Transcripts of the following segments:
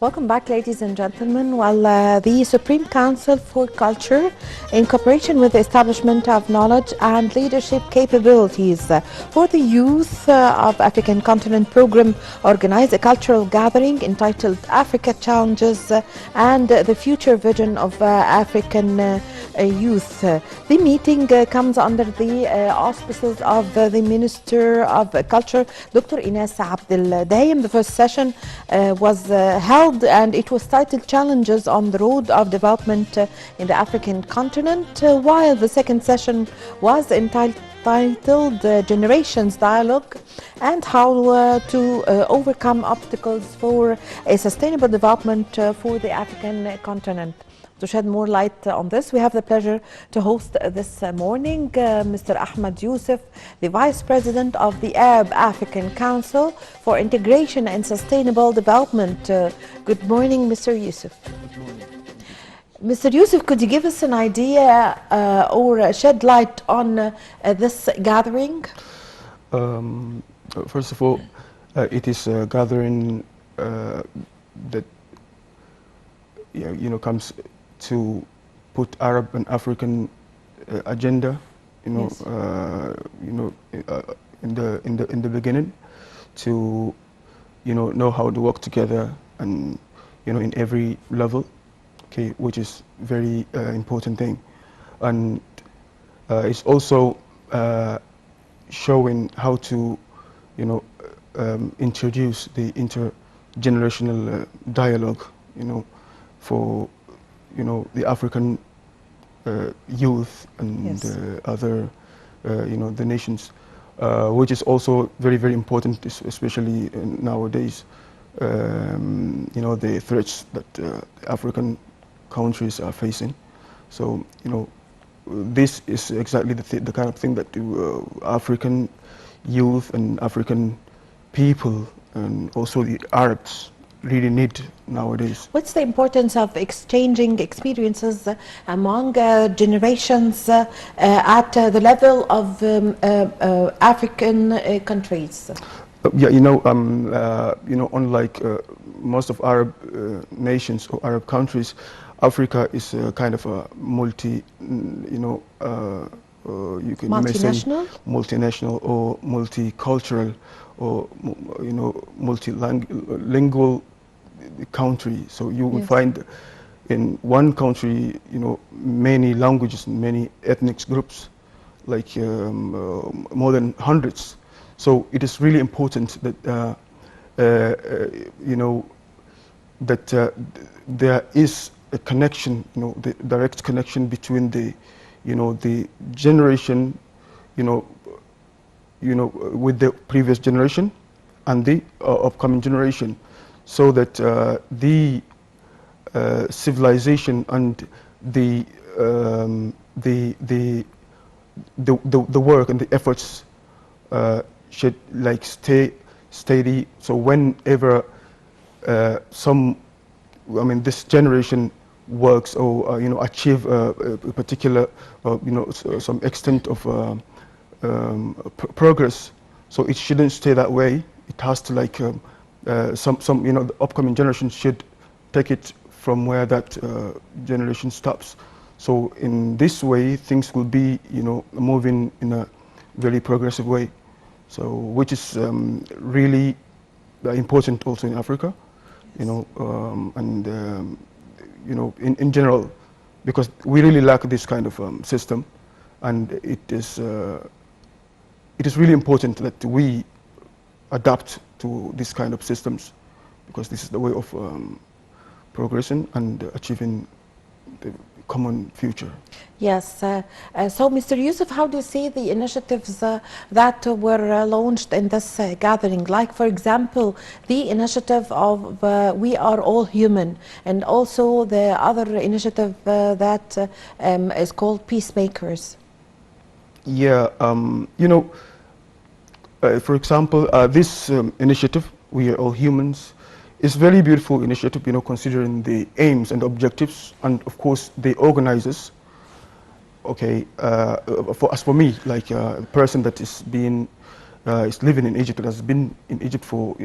Welcome back, ladies and gentlemen. Well, the Supreme Council for Culture, in cooperation with the Establishment of Knowledge and Leadership Capabilities for the Youth of African Continent program, organized a cultural gathering entitled Africa Challenges and the Future Vision of African Youth. The meeting comes under the auspices of the Minister of Culture, Dr. Ines Abdel Daim. The first session was held and it was titled Challenges on the Road of Development in the African Continent, while the second session was entitled Generations Dialogue and How to Overcome Obstacles for a Sustainable Development for the African Continent. To shed more light on this, we have the pleasure to host this morning Mr. Ahamed Yousef, the Vice President of the Arab African Council for Integration and Sustainable Development. Good morning, Mr. Yousef. Good morning. Mr. Yousef, could you give us an idea or shed light on this gathering? First of all, it is a gathering that comes to put Arab and African agenda, Yes. in the beginning, to know how to work together and in every level, okay, which is very important thing, and it's also showing how to introduce the intergenerational dialogue, for the African youth and Yes. other the nations, which is also very, very important, especially nowadays. The threats that African countries are facing. So this is exactly the kind of thing that African youth and African people and also the Arabs really need nowadays. What's the importance of exchanging experiences among generations at the level of African countries? Unlike most of Arab nations or Arab countries, Africa is kind of a you may say multinational or multicultural or multilingual country. So you will find in one country many languages and many ethnic groups, like more than hundreds. So it is really important that that there is a connection, the direct connection between the the generation with the previous generation and the upcoming generation, so that the civilization and the work and the efforts should stay steady. So whenever this generation works or achieve a particular some extent of progress, so it shouldn't stay that way. It has to the upcoming generation should take it from where that generation stops. So in this way, things will be moving in a very progressive way. So which is really important also in Africa, and in general, because we really lack this kind of system, and it is really important that we adapt to this kind of systems, because this is the way of progressing and achieving the common future. Yes. So, Mr. Yousef, how do you see the initiatives that were launched in this gathering? Like, for example, the initiative of We Are All Human, and also the other initiative that is called Peacemakers. Yeah, for example, this initiative, We Are All Humans, is very beautiful initiative, considering the aims and objectives, and of course the organizers. Okay, as for me, like a person that is living in Egypt, that has been in Egypt for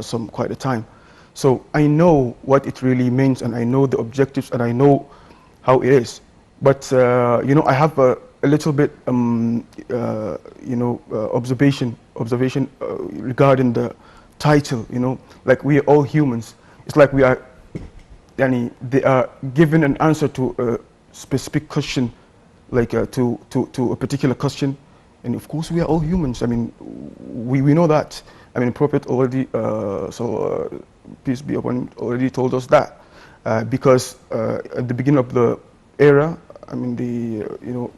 some quite a time. So I know what it really means, and I know the objectives, and I know how it is. But you know, I have a little bit, you know, observation regarding the title. You know, like we are all humans. It's like we are, yani, they are given an answer to a specific question, like to a particular question, and of course we are all humans. I mean, we know that. I mean, Prophet already, peace be upon him, already told us that, because at the beginning of the era, I mean, the you know,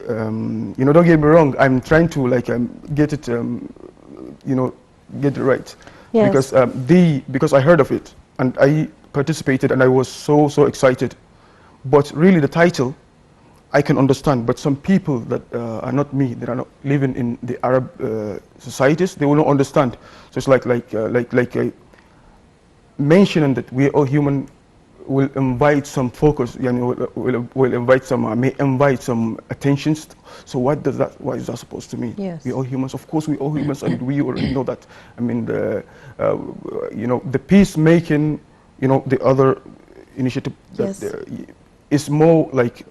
you know, don't get me wrong. I'm trying to like get it, you know, get it right, Yes. because because I heard of it and I participated and I was so excited. But really, the title I can understand. But some people that are not me, that are not living in the Arab societies, they will not understand. So it's like mentioning that we are all human will invite some focus, you know, will invite some, may invite some attentions. So what is that supposed to mean? Yes. We all humans, of course we all humans, and we already know that. I mean, you know, the peacemaking, you know, the other initiative that Yes. is more like,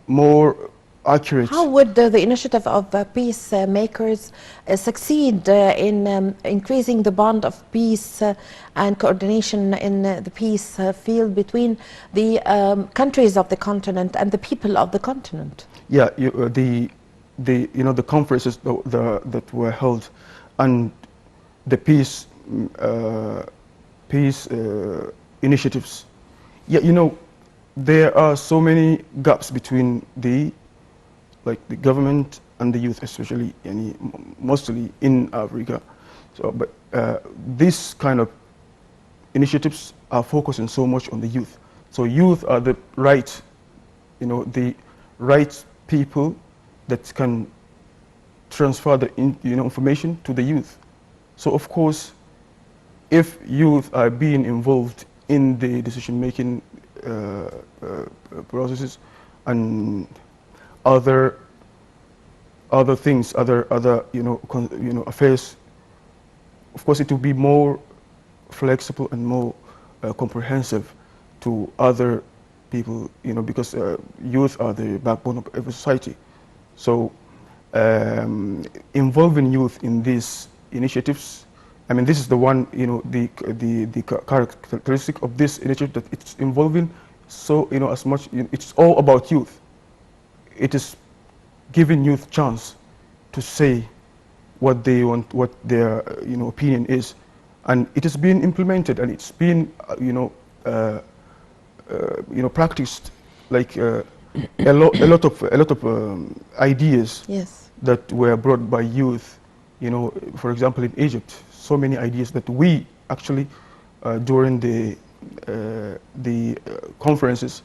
more accurate. How would the initiative of peacemakers succeed in increasing the bond of peace and coordination in the peace field between the countries of the continent and the people of the continent? Yeah, the you know, the conferences that were held, and the peace initiatives. Yeah, you know, there are so many gaps between the government and the youth, especially, yani, mostly in Africa. So, but this kind of initiatives are focusing so much on the youth. So youth are the right, you know, the right people that can transfer the you know, information to the youth. So of course, if youth are being involved in the decision-making processes and other things, other you know, you know, affairs, of course it will be more flexible and more comprehensive to other people, you know, because youth are the backbone of every society. So involving youth in these initiatives, I mean, this is the one, you know, the characteristic of this initiative, that it's involving, so, you know, as much, it's all about youth. It is giving youth chance to say what they want, what their you know, opinion is, and it is being implemented, and it's being you know, practiced, like a lot of ideas Yes. that were brought by youth. You know, for example, in Egypt, so many ideas that we actually during the conferences,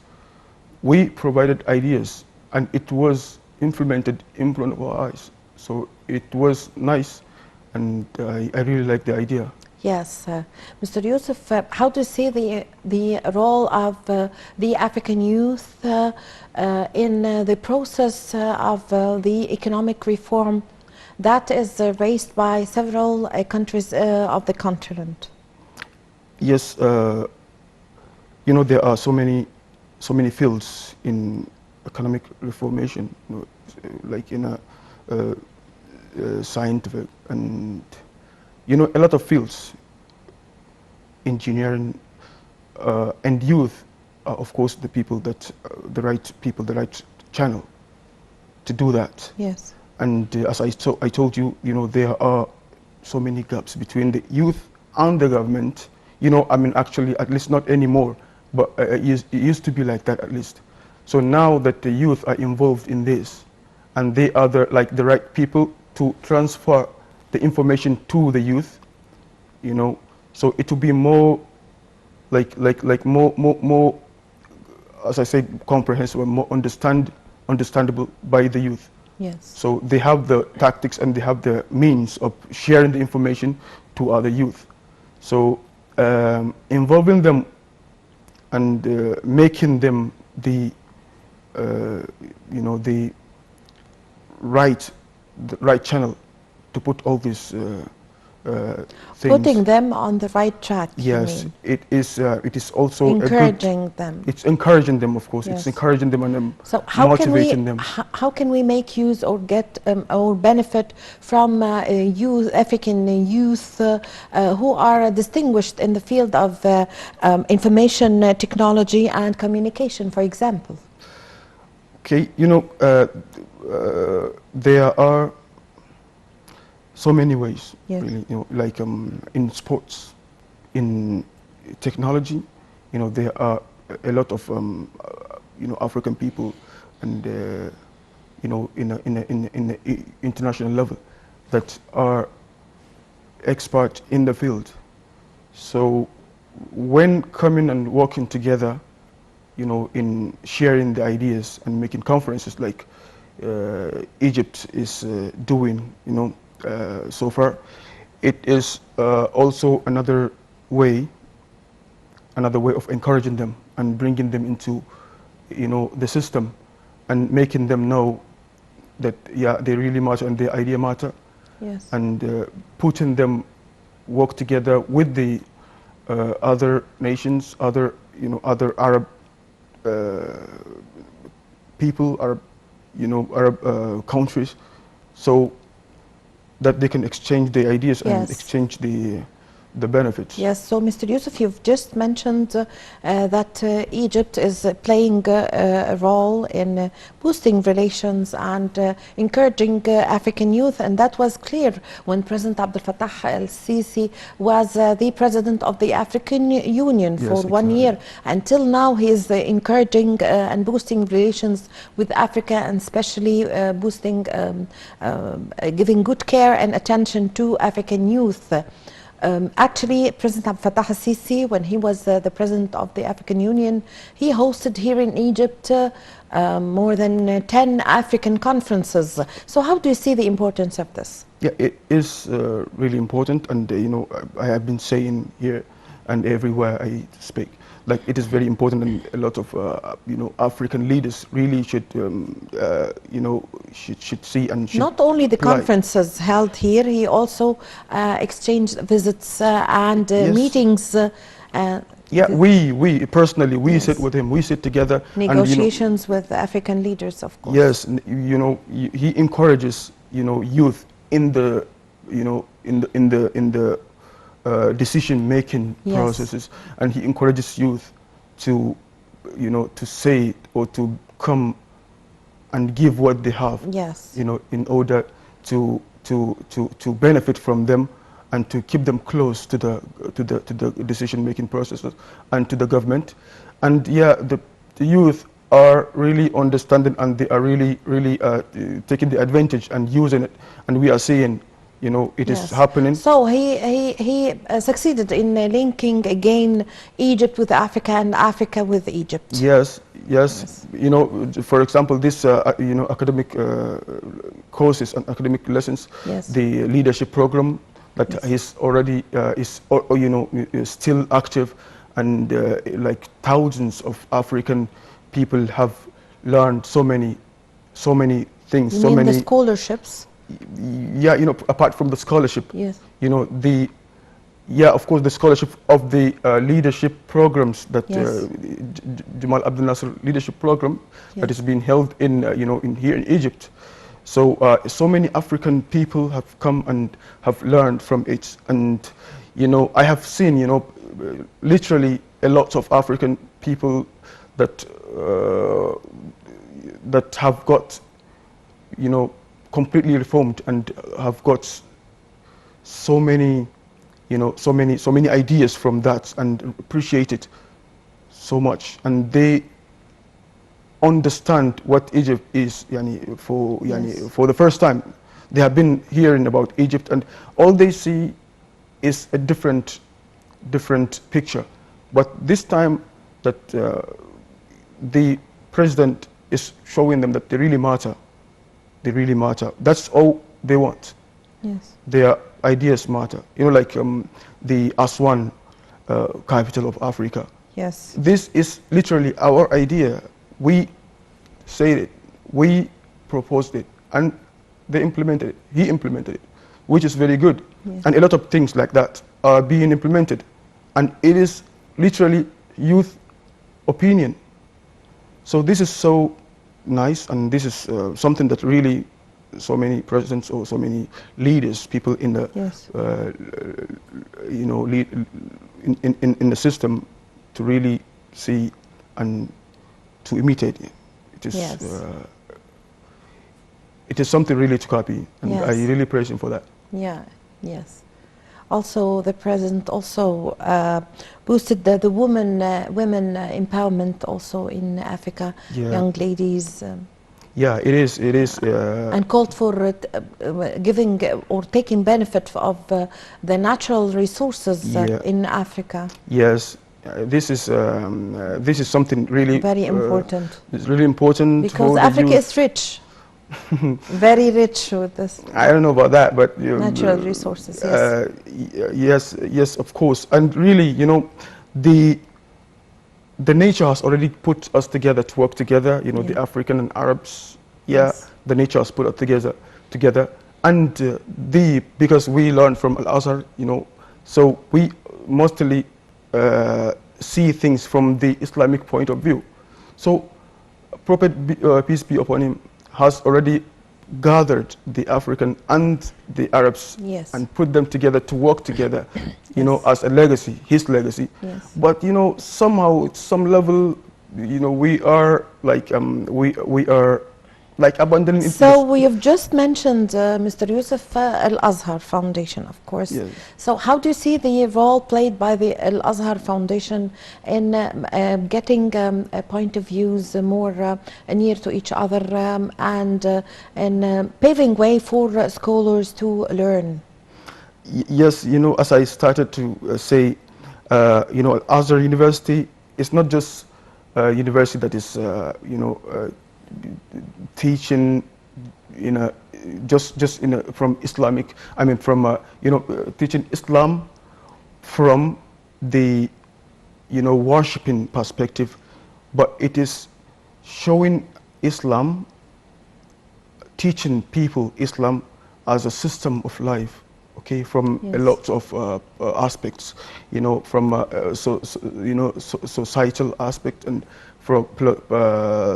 we provided ideas, and it was implemented in front of our eyes. So it was nice, and I really like the idea. Yes, Mr. Yousef, how do you see the role of the African youth in the process of the economic reform that is raised by several countries of the continent? Yes, you know, there are so many fields in economic reformation, you know, like in scientific, and you know, a lot of fields, engineering, and youth are of course the people that the right people, the right channel to do that. Yes. And as I told you, you know, there are so many gaps between the youth and the government. You know, I mean, actually, at least not anymore, but it used to be like that, at least. So now that the youth are involved in this, and they are the right people to transfer the information to the youth, you know, so it will be more more, as I say, comprehensive and more understandable by the youth. Yes. So they have the tactics and they have the means of sharing the information to other youth. So involving them and making them the you know, the right channel to put all this things. Putting them on the right track, you Yes, mean? it is also a good. Encouraging them. It's encouraging them, of course. It's Yes. encouraging them and So motivating them. how can we make use or get or benefit from youth, African youth who are distinguished in the field of information technology and communication, for example? Okay, you know, there are so many ways, Yes. really. You know, like in sports, in technology, you know, there are a lot of you know, African people, and you know, in a international level, that are expert in the field. So when coming and working together, you know, in sharing the ideas and making conferences like Egypt is doing, you know, so far, it is also another way of encouraging them and bringing them into, you know, the system, and making them know that, yeah, they really matter and their idea matter. Yes. And putting them work together with the other nations, other, you know, other Arab people, Arab, you know, Arab countries, so that they can exchange the ideas and Yes. exchange the benefits. Yes, so Mr. Yousef, you've just mentioned that Egypt is playing a role in boosting relations and encouraging African youth, and that was clear when President Abdel Fattah el-Sisi was the president of the African Union for Yes, 1 exactly. year. Until now, he is encouraging and boosting relations with Africa, and especially boosting, giving good care and attention to African youth. Actually, President Abdel Fattah el-Sisi, when he was the president of the African Union, he hosted here in Egypt more than 10 African conferences. So how do you see the importance of this? Yeah, it is really important, and you know, I have been saying here and everywhere I speak, like, it is very important, and a lot of you know, African leaders really should you know, should see and should Not only the apply. conferences held here, he also exchanged visits and Yes. meetings. Yeah, we personally, we Yes. sit with him, we sit together. Negotiations with African leaders, of course. Yes, you know, he encourages, you know, youth in the, you know, in the decision-making Yes. processes, and he encourages youth to, you know, to say or to come and give what they have. Yes. You know, in order to benefit from them and to keep them close to the decision-making processes and to the government. And yeah, the youth are really understanding, and they are really taking the advantage and using it, and we are seeing, you know, it is happening. So he succeeded in linking again Egypt with Africa and Africa with Egypt. Yes, yes. You know, for example, this you know, academic courses and academic lessons. Yes. The leadership program that is already you know, is still active, and like thousands of African people have learned so many things. You so mean many the scholarships? Yeah, you know, apart from the scholarship, Yes. you know, of course, the scholarship of the leadership programs that Yes. Jamal Abdel Nasser leadership program that Yes. is being held in you know, in here in Egypt. So so many African people have come and have learned from it, and you know, I have seen, you know, literally a lot of African people that that have got, you know, completely reformed and have got so many, you know, so many ideas from that, and appreciate it so much, and they understand what Egypt is, for the first time. They have been hearing about Egypt, and all they see is a different picture. But this time that the president is showing them that they really matter. They really matter. That's all they want. Yes. Their ideas matter. You know, like the Aswan capital of Africa. Yes. This is literally our idea. We said it, we proposed it, and they implemented it. He implemented it, which is very good. Yes. And a lot of things like that are being implemented. And it is literally youth opinion. So this is so nice, and this is something that really so many presidents or so many leaders, people in the, Yes. you know, in the system to really see and to imitate it. Yes. It is something really to copy, and I Yes. really praise him for that. Yeah. Yes. Also, the president also boosted the women empowerment also in Africa, Yeah. young ladies. Yeah, it is. It is. And called for giving or taking benefit of the natural resources Yeah. in Africa. Yes, this is something really Very important. It's really important Because for the Africa youth. is rich, very rich with this I don't know about that, but natural resources. Yes. yes, of course. And really, you know, the nature has already put us together to work together. You know, the Yeah. African and Arabs. Yeah, Yes. the nature has put us together, and because we learned from Al Azhar, you know, so we mostly see things from the Islamic point of view. So, Prophet peace be upon him has already gathered the African and the Arabs Yes. and put them together to work together, you know, Yes. as a legacy, his legacy. Yes. But you know, somehow, at some level, you know, we are like we are like abandoning. So we have just mentioned Mr. Yousef, Al Azhar Foundation, of course. Yes. So how do you see the role played by the Al Azhar Foundation in getting point of views more near to each other and paving way for scholars to learn? Yes, you know, as I started to say, you know, Al Azhar University is not just a university that is, you know, teaching in a just in a from Islamic. I mean, from you know, teaching Islam from the, you know, worshiping perspective, but it is showing Islam, teaching people Islam as a system of life. Okay, from a Yes. lot of aspects, you know, from you know, societal aspect and from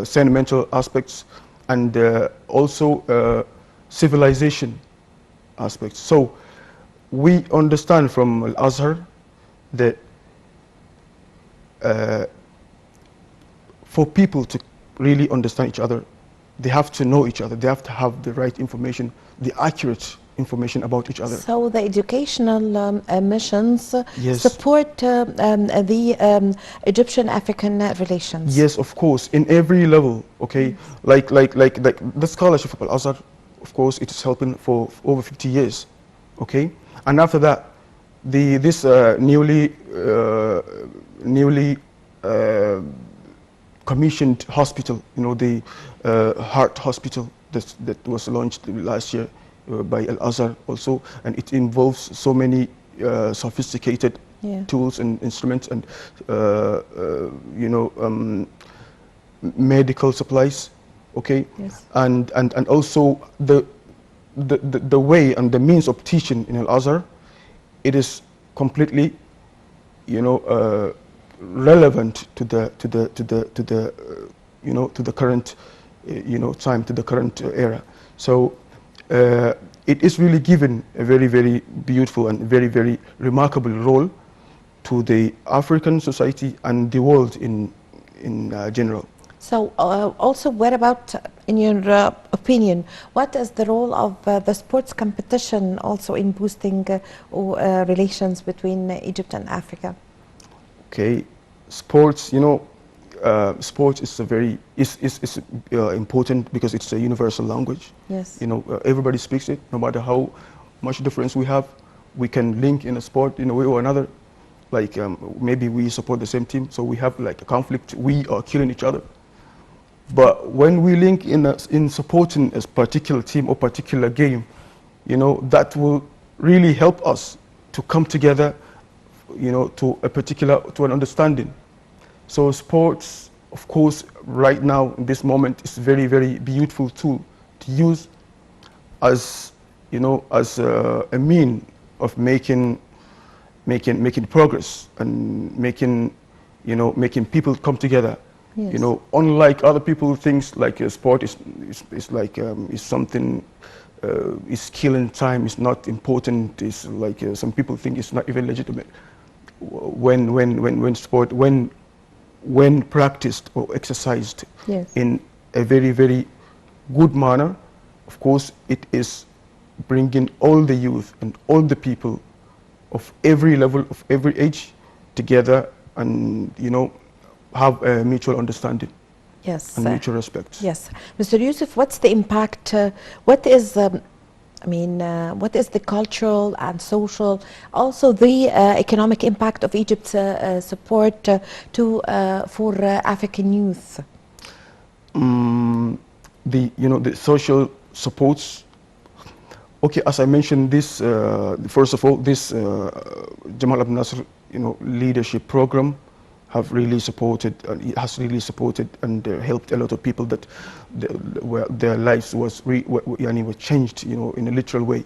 sentimental aspects, and also civilization aspects. So we understand from Al Azhar that for people to really understand each other, they have to know each other. They have to have the right information, the accurate information about each other. So the educational missions Yes. support the Egyptian-African relations. Yes, of course, in every level. Okay, like the scholarship of Al Azhar, of course, it is helping for over 50 years. Okay, and after that, this newly commissioned hospital, you know, the heart hospital that was launched last year by Al Azhar also, and it involves so many sophisticated Yeah. tools and instruments and you know, medical supplies. Okay, Yes. and also the way and the means of teaching in Al Azhar, it is completely, you know, relevant to the you know, to the current you know, time, to the current era. So it is really given a very beautiful and very remarkable role to the African society and the world in general. So also, what about, in your opinion, what is the role of the sports competition also in boosting relations between Egypt and Africa? Okay, sports, you know, sports is a very important because it's a universal language. Yes. You know, everybody speaks it. No matter how much difference we have, we can link in a sport in a way or another. Like maybe we support the same team, so we have like a conflict. We are killing each other. But when we link in supporting a particular team or particular game, you know, that will really help us to come together, you know, to an understanding. So sports, of course, right now in this moment is very beautiful tool to use as, you know, as a mean of making progress and making people come together. Yes. You know, unlike other people, things like sport is like is something is killing time. It's not important. It's like some people think it's not even legitimate. When sport when practiced or exercised Yes. in a very good manner, of course, it is bringing all the youth and all the people of every level, of every age, together, and have a mutual understanding. Yes. And mutual respect. Yes. Mr. Yousef, what's the impact? What is, what is the cultural and social, also the economic impact of Egypt's support for African youth? The social supports. Okay, as I mentioned, this first of all, this Jamal Abdel Nasser, leadership program have really supported, it has really supported and helped a lot of people that where their lives was changed, in a literal way,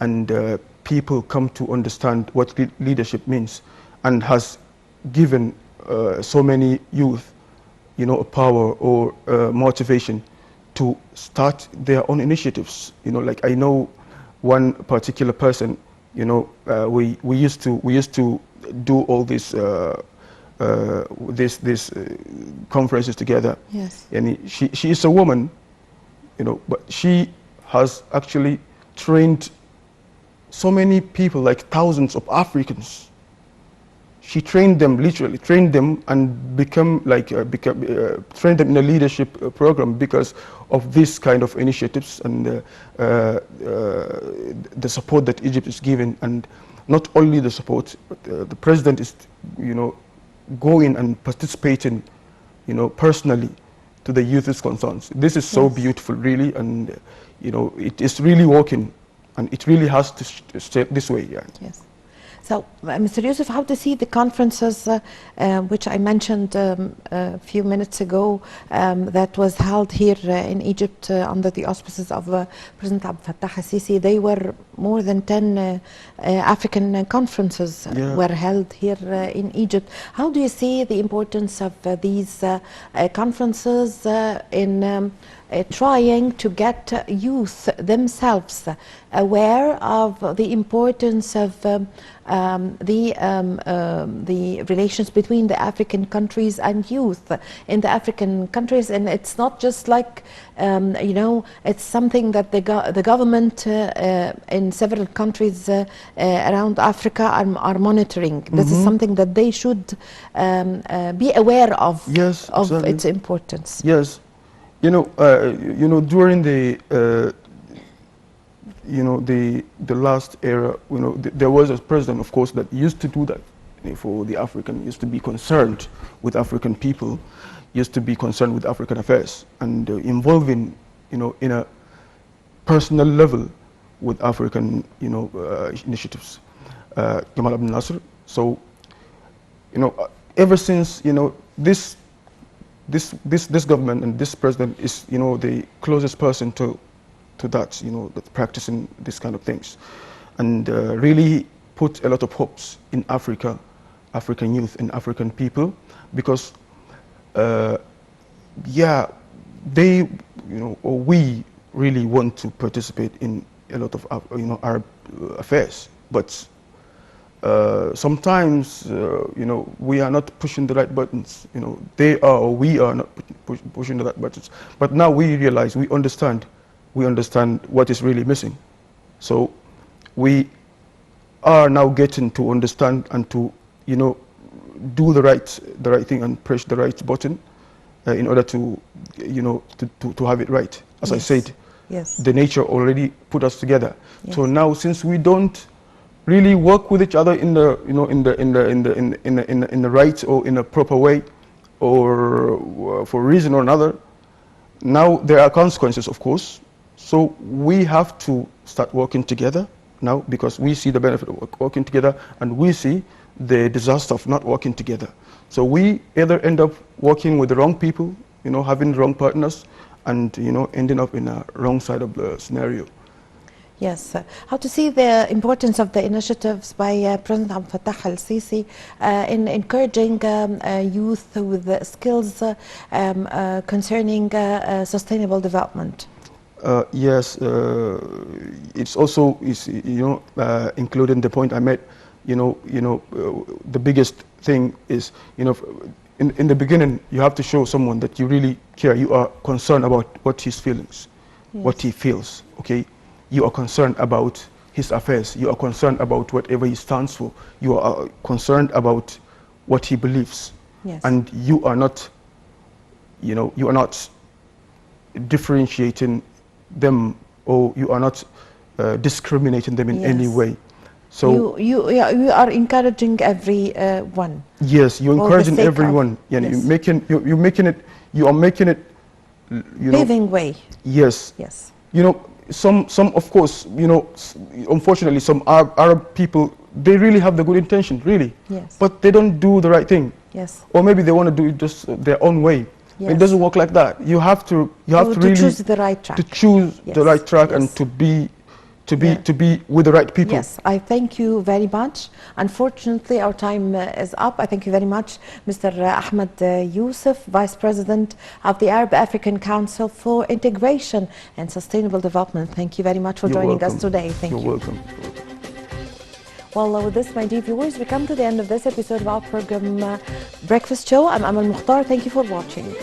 and people come to understand what leadership means, and has given so many youth, a power or motivation to start their own initiatives. Like I know one particular person, we used to do all this conferences together. Yes. And she is a woman, but she has actually trained so many people, like thousands of Africans. She trained them, literally trained them, and trained them in a leadership program because of this kind of initiatives and the support that Egypt is giving. And not only the support, but the president is, going and participating, personally to the youth's concerns. This is so beautiful, really, and it is really working, and it really has to stay this way. Yeah. Yes. So, Mr. Yousef, how do you see the conferences, which I mentioned a few minutes ago, that was held here in Egypt under the auspices of President Abdel Fattah al-Sisi? They were more than 10 African conferences were held here in Egypt. How do you see the importance of these conferences in trying to get youth themselves aware of the importance of the relations between the African countries and youth in the African countries? And it's not just like, it's something that the government in several countries around Africa are monitoring. This is something that they should be aware of, exactly. its importance. Yes. During the the last era, there was a president, of course, that used to do that for the African, used to be concerned with African people, used to be concerned with African affairs, and involving, in a personal level with African, initiatives, Jamal Abdel Nasser. So, ever since, this government and this president is, the closest person to that, that's practicing this kind of things, and really put a lot of hopes in Africa, African youth and African people, because they, or we really want to participate in a lot of, Arab affairs, but sometimes, we are not pushing the right buttons. They are, or we are not pushing the right buttons. But now we realize, we understand what is really missing. So we are now getting to understand and to, do the right thing and press the right button in order to, to have it right. As I said, the nature already put us together. So now, since we don't really work with each other in the, in the right or in a proper way, or for a reason or another, now there are consequences, of course. So we have to start working together now, because we see the benefit of working together, and we see the disaster of not working together. So we either end up working with the wrong people, having the wrong partners, and ending up in a wrong side of the scenario. Yes, how to see the importance of the initiatives by President Abdel Fattah al-Sisi in encouraging youth with the skills concerning sustainable development. Yes, it's also including the point I made. The biggest thing is in the beginning you have to show someone that you really care. You are concerned about what his feelings, what he feels. Okay, you are concerned about his affairs. You are concerned about whatever he stands for. You are concerned about what he believes. Yes. And you are not, you are not differentiating them, or you are not discriminating them in any way. So you are encouraging everyone. Yes, you're encouraging everyone. You're making it. Paving way. Yes. Yes. Some of course, unfortunately, some Arab people, they really have the good intention, really. Yes. But they don't do the right thing. Yes. Or maybe they want to do it just their own way. Yes. It doesn't work like that. You have to really choose the right track. To choose the right track and to be with the right people. Yes, I thank you very much. Unfortunately, our time is up. I thank you very much, Mr. Ahamed Yousef, Vice President of the Arab African Council for Integration and Sustainable Development. Thank you very much for joining us today. Thank you. You're welcome. Well, with this, my dear viewers, we come to the end of this episode of our program Breakfast Show. I'm Amal Mukhtar. Thank you for watching.